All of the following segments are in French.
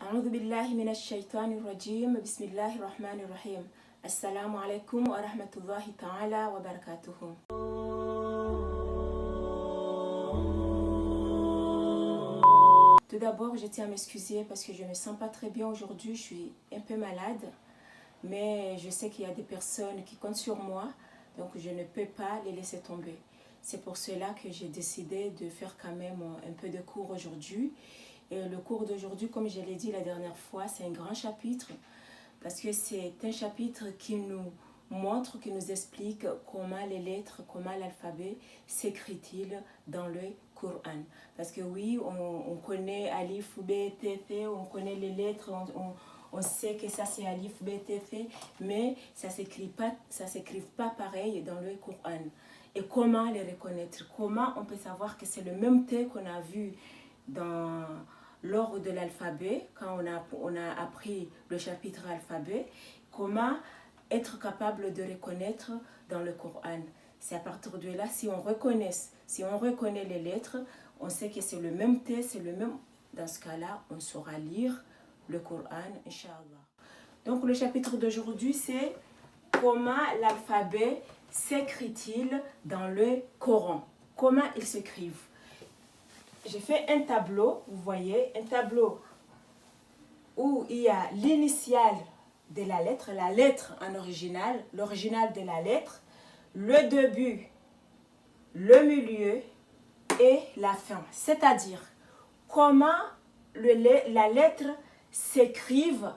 أعوذ بالله من الشيطان الرجيم بسم الله الرحمن الرحيم السلام عليكم ورحمة الله تعالى وبركاته. Tout d'abord, je tiens à m'excuser parce que je ne me sens pas très bien aujourd'hui, je suis un peu malade, mais je sais qu'il y a des personnes qui comptent sur moi, donc je ne peux pas les laisser tomber. C'est pour cela que j'ai décidé de faire quand même un peu de cours aujourd'hui. Et le cours d'aujourd'hui, comme je l'ai dit la dernière fois, c'est un grand chapitre parce que c'est un chapitre qui nous montre, qui nous explique comment les lettres, comment l'alphabet s'écrit-il dans le Coran. Parce que oui, on connaît Alif, B, T, F, on connaît les lettres, on sait que ça c'est Alif, B, T, F, mais ça s'écrit pas pareil dans le Coran. Et comment les reconnaître? Comment on peut savoir que c'est le même T qu'on a vu dans l'ordre de l'alphabet, quand on a appris le chapitre alphabet, comment être capable de reconnaître dans le Coran. C'est à partir de là, si on reconnaît les lettres, on sait que c'est le même T, c'est le même. Dans ce cas-là, on saura lire le Coran, Inch'Allah. Donc le chapitre d'aujourd'hui, c'est comment l'alphabet s'écrit-il dans le Coran. Comment ils s'écrivent. J'ai fait un tableau, vous voyez, un tableau où il y a l'initiale de la lettre en original, l'original de la lettre, le début, le milieu et la fin. C'est-à-dire comment la lettre s'écrive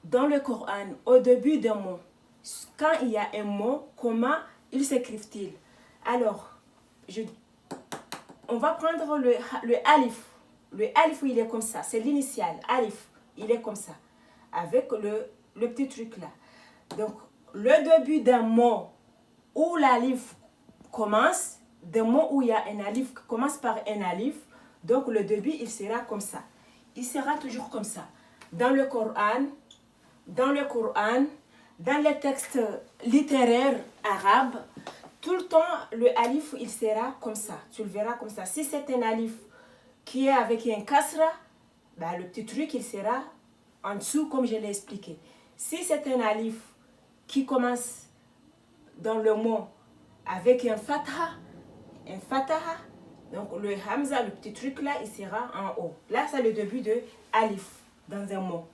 dans le Coran au début d'un mot. Quand il y a un mot, comment il s'écrivent-ils? Alors, on va prendre le alif. Le alif, il est comme ça. C'est l'initial. Alif, il est comme ça. Avec le petit truc là. Donc, le début d'un mot où l'alif commence, d'un mot où il y a un alif qui commence par un alif, donc le début, il sera comme ça. Il sera toujours comme ça. Dans le Coran, dans les textes littéraires arabes, tout le temps, le alif, il sera comme ça. Tu le verras comme ça. Si c'est un alif qui est avec un kasra, ben, le petit truc, il sera en dessous, comme je l'ai expliqué. Si c'est un alif qui commence dans le mot avec un fataha, donc le hamza, le petit truc là, il sera en haut. Là, c'est le début de alif dans un mot.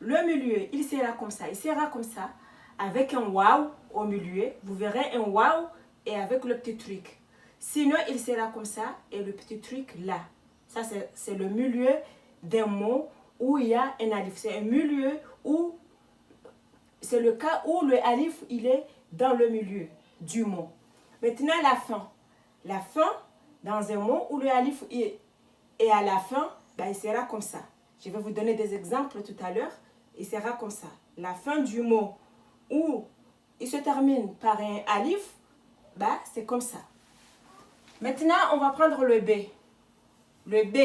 Le milieu, il sera comme ça. Il sera comme ça, avec un waw au milieu. Vous verrez un waw et avec le petit truc. Sinon, il sera comme ça et le petit truc là. Ça, c'est le milieu d'un mot où il y a un alif. C'est un milieu où, c'est le cas où le alif, il est dans le milieu du mot. Maintenant, la fin. La fin, dans un mot où le alif est à la fin, ben, il sera comme ça. Je vais vous donner des exemples tout à l'heure. Il sera comme ça. La fin du mot où il se termine par un alif, bah, c'est comme ça. Maintenant, on va prendre le B. Le B,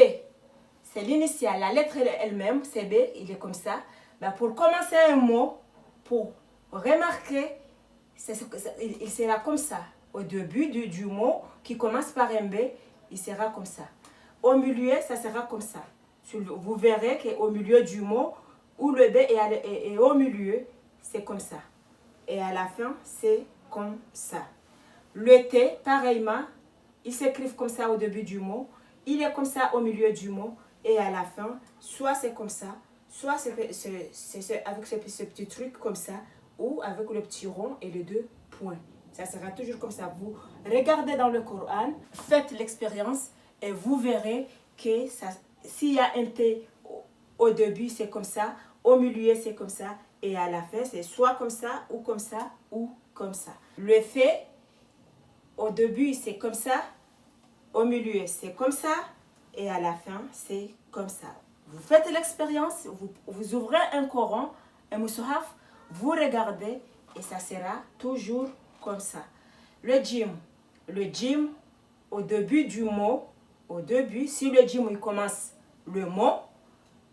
c'est l'initiale. La lettre elle-même, c'est B, il est comme ça. Bah, pour commencer un mot, pour remarquer, il sera comme ça. Au début du mot qui commence par un B, il sera comme ça. Au milieu, ça sera comme ça. Vous verrez qu'au milieu du mot, où le B est au milieu, c'est comme ça. Et à la fin, c'est comme ça. Le T, pareillement, il s'écrit comme ça au début du mot. Il est comme ça au milieu du mot. Et à la fin, soit c'est comme ça, soit c'est avec ce petit truc comme ça, ou avec le petit rond et les deux points. Ça sera toujours comme ça. Vous regardez dans le Coran, faites l'expérience et vous verrez que s'il y a un T au début, c'est comme ça. Au milieu, c'est comme ça. Et à la fin, c'est soit comme ça, ou comme ça, ou comme ça. Le fait, au début, c'est comme ça. Au milieu, c'est comme ça. Et à la fin, c'est comme ça. Vous faites l'expérience, vous ouvrez un Coran, un Musahaf, vous regardez et ça sera toujours comme ça. Le djim, au début du mot, si le djim il commence le mot,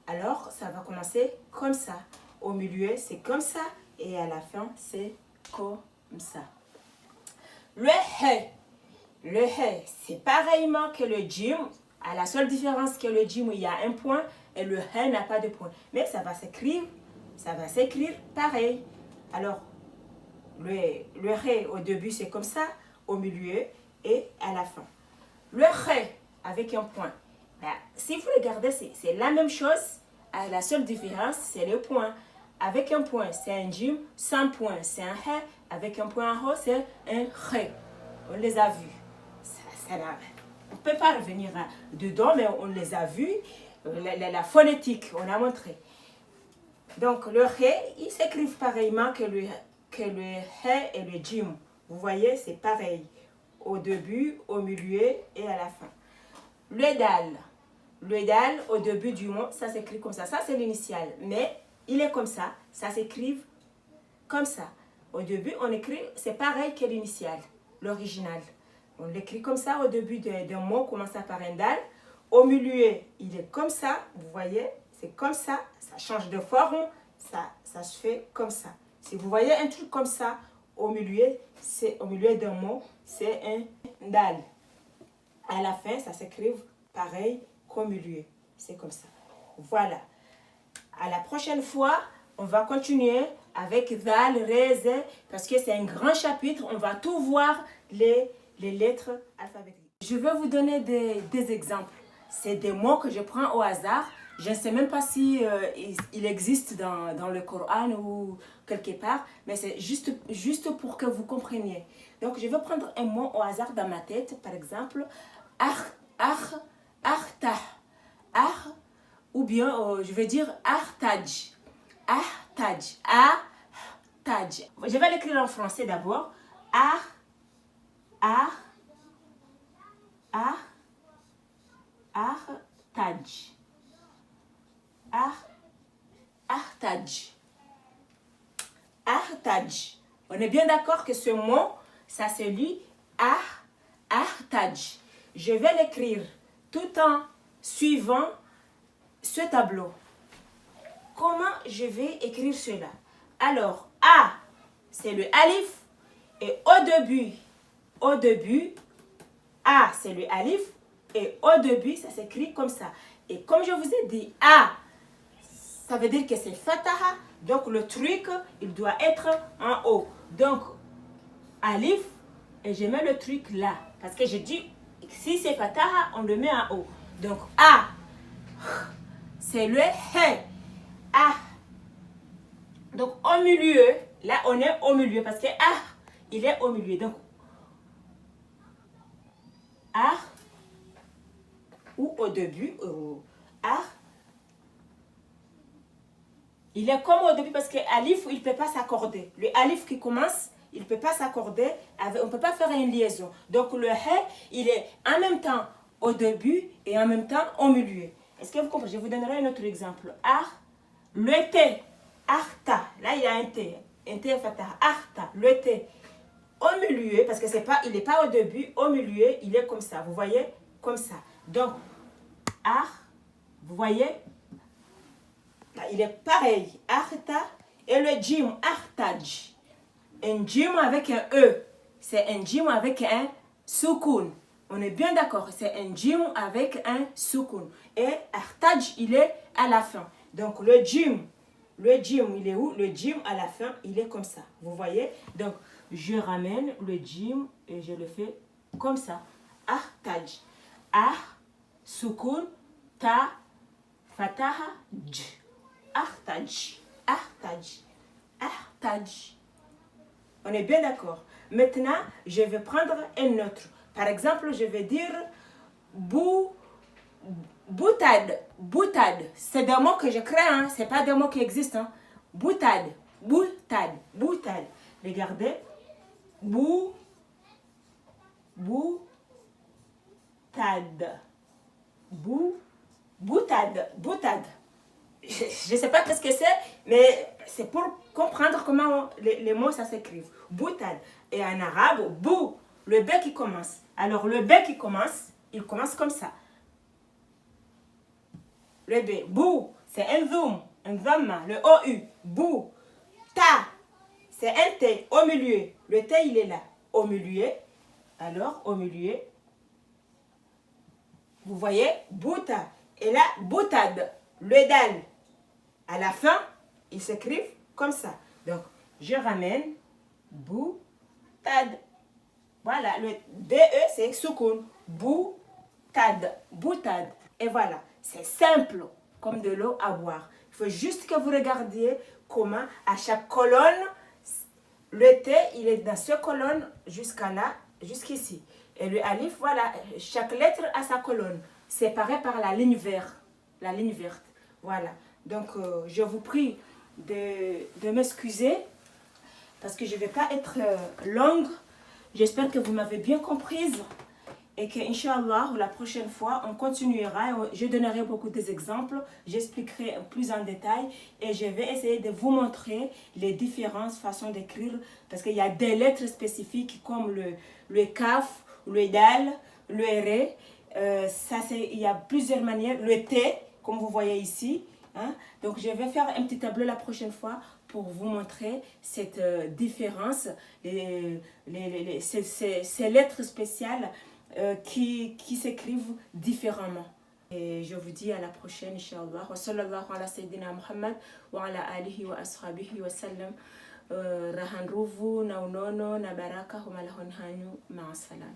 alors ça va commencer comme ça. Au milieu, c'est comme ça. Et à la fin, c'est comme ça. Le he, c'est pareillement que le djim. À la seule différence que le djim, il y a un point. et le H n'a pas de point. Mais ça va s'écrire pareil. Alors, le H au début, c'est comme ça, au milieu et à la fin. Le H avec un point. Ben, si vous regardez, c'est la même chose. La seule différence, c'est le point. Avec un point, c'est un jim. Sans point, c'est un H. Avec un point en haut, c'est un H. On les a vus. On ne peut pas revenir dedans, mais on les a vus. La phonétique, on a montré. Donc, le H, ils s'écrivent pareillement que le H et le jim. Vous voyez, c'est pareil. Au début, au milieu et à la fin. Le dal, au début du mot, ça s'écrit comme ça. Ça, c'est l'initial. Mais il est comme ça. Ça s'écrit comme ça. Au début, on écrit, c'est pareil que l'initial, l'original. On l'écrit comme ça au début d'un mot, commençant par un dal. Au milieu, il est comme ça. Vous voyez, c'est comme ça. Ça change de forme. Ça se fait comme ça. Si vous voyez un truc comme ça, au milieu d'un mot, c'est un dal. À la fin, ça s'écrit pareil qu'au milieu. C'est comme ça. Voilà. À la prochaine fois, on va continuer avec Zal, Ré, Zé, parce que c'est un grand chapitre. On va tout voir les lettres alphabétiques. Je vais vous donner des exemples. C'est des mots que je prends au hasard. Je ne sais même pas si il existe dans le Coran ou quelque part, mais c'est juste pour que vous compreniez. Donc, je vais prendre un mot au hasard dans ma tête. Par exemple, artah, ou bien je vais dire artaj. Je vais l'écrire en français d'abord. Artaj. Artaj. On est bien d'accord que ce mot, ça se lit artaj. Je vais l'écrire tout en suivant ce tableau. Comment je vais écrire cela? Alors, A, c'est le alif. Et au début, A, c'est le alif. Et au début, ça s'écrit comme ça. Et comme je vous ai dit, A, ça veut dire que c'est Fataha. Donc, le truc, il doit être en haut. Donc, alif, et je mets le truc là. Parce que je dis, si c'est Fataha, on le met en haut. Donc, A, c'est le He. A. Donc, au milieu, là, on est au milieu. Parce que A, il est au milieu. Donc, A, ou au début, A, il est comme au début parce que Alif, il ne peut pas s'accorder. Le Alif qui commence, il ne peut pas s'accorder. On ne peut pas faire une liaison. Donc, le He, il est en même temps au début et en même temps au milieu. Est-ce que vous comprenez? Je vous donnerai un autre exemple. Le T, Arta. Là, il y a un T. Un T fatah. Arta, le T. Au milieu, parce que il n'est pas au début, au milieu, il est comme ça. Vous voyez? Comme ça. Donc, vous voyez? Là, il est pareil. Arta et le jim, artaj. Un jim avec un E. C'est un jim avec un soukoun. On est bien d'accord. C'est un jim avec un soukoun. Et artaj, il est à la fin. Donc, le jim, il est où? Le jim à la fin, il est comme ça. Vous voyez? Donc, je ramène le jim et je le fais comme ça. Artaj. Soukoun, ta, fataha, j. Artaj. On est bien d'accord. Maintenant, je vais prendre un autre. Par exemple, je vais dire boutade. C'est des mots que je crée, hein. Ce n'est pas des mots qui existent. Hein. Boutade. Regardez. Boutade. Je ne sais pas ce que c'est, mais c'est pour comprendre comment les mots ça s'écrivent. Boutade. Et en arabe, bou, le B qui commence. Alors le B qui commence, il commence comme ça. Le B, bou, c'est un zoom, un dhamma, le OU, bou. Ta, c'est un T au milieu. Le T, il est là, au milieu. Alors, au milieu, vous voyez, bouta. Et là, boutade. Le dal, à la fin, ils s'écrivent comme ça. Donc, je ramène boutade. Voilà, le DE, c'est soukoun. Boutade. Boutade. Et voilà, c'est simple, comme de l'eau à boire. Il faut juste que vous regardiez comment, à chaque colonne, le T, il est dans cette colonne jusqu'à là, jusqu'ici. Et le alif, voilà, chaque lettre a sa colonne, séparée par la ligne verte. La ligne verte. Voilà. Donc, je vous prie de m'excuser parce que je ne vais pas être longue. J'espère que vous m'avez bien comprise et que, Inch'Allah, la prochaine fois, on continuera. Je donnerai beaucoup d'exemples, j'expliquerai plus en détail et je vais essayer de vous montrer les différentes façons d'écrire parce qu'il y a des lettres spécifiques comme le kaf, le dal, le ré. Il y a plusieurs manières. Le T, comme vous voyez ici. Hein? Donc, je vais faire un petit tableau la prochaine fois pour vous montrer cette différence, ces lettres spéciales qui s'écrivent différemment. Et je vous dis à la prochaine, Inch'Allah. Wa sallallahu ala sayyidina Muhammad wa ala alihi wa ashabihi wa sallam. Rahan ruvu na unono na baraka humalahon hanyu ma'asalam.